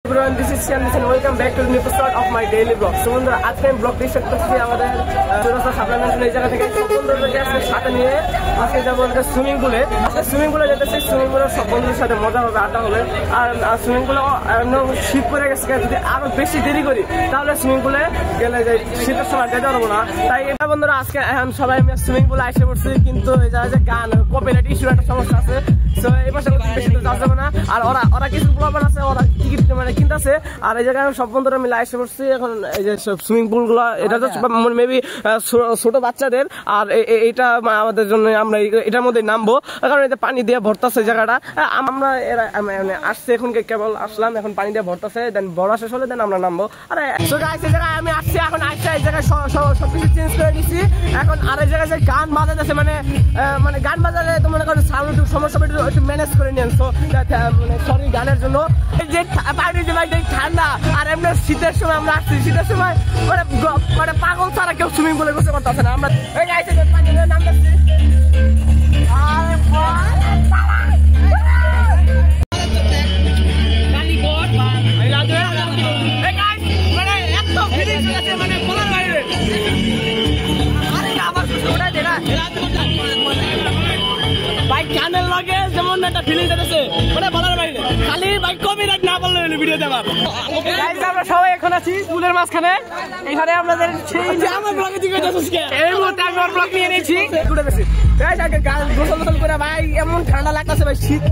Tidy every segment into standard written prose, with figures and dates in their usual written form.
Everyone, this is Shyam and welcome back to the new episode of my daily vlog. So বন্ধুরা আজকে আমি blog reset করতেছি আমাদের চৌরাস্তা সাপ্লাইমেন্ট এই জায়গা থেকে সব বন্ধুদেরকে আজকে সাথে নিয়ে আজকে যাবো একটা সুইমিং পুলে যেতেছি। সুইমিং পুলে সব বন্ধুদের সাথে মজা হবে, আড্ডা হবে। আর সুইমিং পুলে শীত পড়ে গেছে, যদি আরো বেশি দেরি করি তাহলে সুইমিং পুলে গেলে শীতের সময় যেতে পারবো না। তাই এটা বন্ধুরা আজকে সবাই আমি সুইমিং পুলে এসে পড়ছি, কিন্তু এই জায়গায় যে গান কপিরাইট ইস্যু একটা সমস্যা আছে। তো এই পাশে বেশি তো যাওয়া যাবে না। আর ওরা কিছু প্রবলেম আছে, ওরা টিকিট মানে কিনতেছে। আর এই জায়গায় সব বন্ধুরা মিলে এসে পড়ছি। এখন এই যে সুইমিং পুল গুলো, এটা তো মেবি ছোট বাচ্চাদের, আর এইটা আমাদের জন্য আমরা এটার মধ্যে নামবো, কারণ এটা পানি দিয়ে ভরতাছে জায়গাটা। আমরা আসছে এখন কেবল আসলাম, এখন পানি দিয়ে ভরতাছে, দেন ভরা শেষ হলে দেন আমরা নামবো। আর জায়গায় আমি আসছি, এখন আসছে এই জায়গায় সবকিছু চেঞ্জ করে দিচ্ছি। এখন আর এই জায়গায় যে গান বাজাতেছে, মানে গান বাজালে তো মনে করেন সাউন্ড একটু সমস্যা একটু ম্যানেজ করে নেন। তো মানে সরি গানের জন্য যে পানি যে ভাই ঠান্ডা, আর এমনি শীতের সময় আমরা আসছি, শীতের সময় মানে পাগল ছাড়া কেউ সুইমিং পুলে গোসল করতেছে না। আমরা নাম যাচ্ছি। বাইক গানের লগে যেমন একটা ফিলিং আছে, মানে বলার বাইরে, খালি বাইক কপিরাইট না বললে হলো ভিডিওতে। আমরা সবাই এখন আছি পুলের মাঝখানে। এখানে আপনাদের আমার ব্লগে দিকে এই মুহূর্তে আমি আমার ব্লগ নিয়ে নিয়েছি। গোসল করে ভাই এমন ঠান্ডা লাগতেছে, ভাই শীত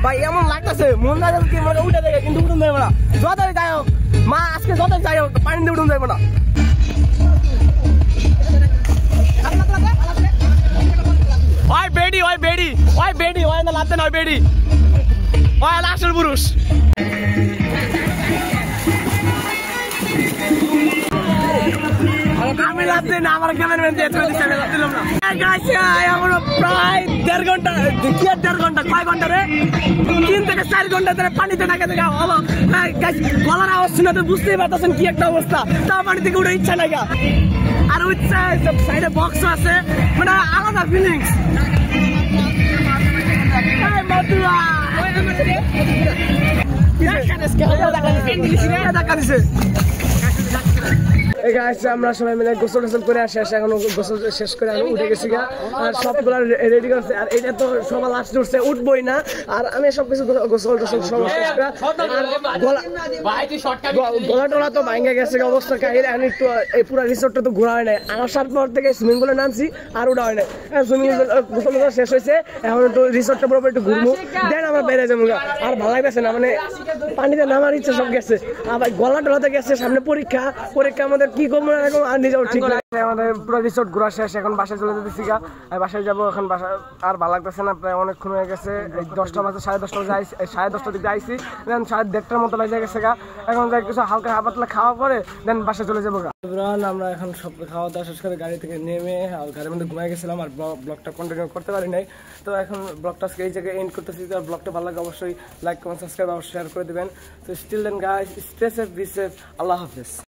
ভাই এমন লাগতেছে, মন না কি মানে উঠে দেয়, কিন্তু উঠুন যাবো না। যতই যাই হোক মা, আজকে যতই যাই হোক পানিতে উঠুন যাবো না। ওই বেডি ওই না লাভতে নয়, বেডি ওই আসল পুরুষ। আমি লাভ দিই না, আমার ক্যামেরাম্যান দিয়ে দিচ্ছে, আমি লাভ দিলাম না। এখনো প্রায় 1.5 ঘন্টা, কি আর 1.5 ঘন্টা, কয় ঘন্টা রে, 3 থেকে 4 ঘন্টা ধরে পানিতে থাকে। গলার আওয়াজ শুনে তো বুঝতেই পারতেছেন কি একটা অবস্থা। তাও পানি থেকে উঠে ইচ্ছা নাই। আর উঠছে সাইডে বক্স আছে, মানে আলাদা ফিলিংস। আমরা সবাই মিলে গোসল টোসল করে আসি, এখন গোসল শেষ করে আমি উঠে গেছি গা, আর সবগুলো রেডি করছে। আর এটা তো সবার লাস্ট উঠছে, উঠবই না। আর আমি সবকিছু গোসল টোসল সব শেষ করে, গলা টলা তো ভাঙে গেছে অবস্থা কাহিল। এখন একটু এই পুরো রিসোর্টটা তো ঘোরা হয় নাই, আসার পর থেকে সুইমিং পুলে নামছি আর ওটা হয় নাই। সুইমিং গোসল শেষ হয়েছে, এখন একটু রিসোর্টটা পুরো একটু ঘুরবো, দেন আমরা বেড়ে যাবো। আর ভালো লাগতেছে না, মানে পানিতে নামার ইচ্ছা সব গেছে। আবার গলা টলাতে গেছে, সামনে পরীক্ষা আমাদের কি করবো না এরকম, আর নিজেও ঠিক না। আমাদের পুরো রিসোর্ট ঘোরা শেষ, এখন বাসায় চলে যেতেছি গা। বাসায় যাবো এখন, বাসা আর ভালো লাগতেছে না, প্রায় অনেকক্ষণ হয়ে গেছে। 10টা বাজে, 10:30 বাজে, 10:30 দিকে আইসি, দেন 1:30টার মতো বাজে গেছে গা। এখন যাই কিছু হালকা হাপাতলা খাওয়া পরে দেন বাসায় চলে যাবো গা। আমরা এখন সব খাওয়া দাওয়া শেষ করে গাড়ি থেকে নেমে গাড়ির মধ্যে ঘুমাই গেছিলাম, আর ব্লগটা কন্টিনিউ করতে পারি নাই। তো এখন ব্লগটা এই জায়গায় এন্ড করতেছি। আর ব্লগটা ভালো লাগে অবশ্যই লাইক কমেন্ট সাবস্ক্রাইব অবশ্যই শেয়ার করে দেবেন। তো still then guys, stay safe, be safe, আল্লাহ হাফেজ।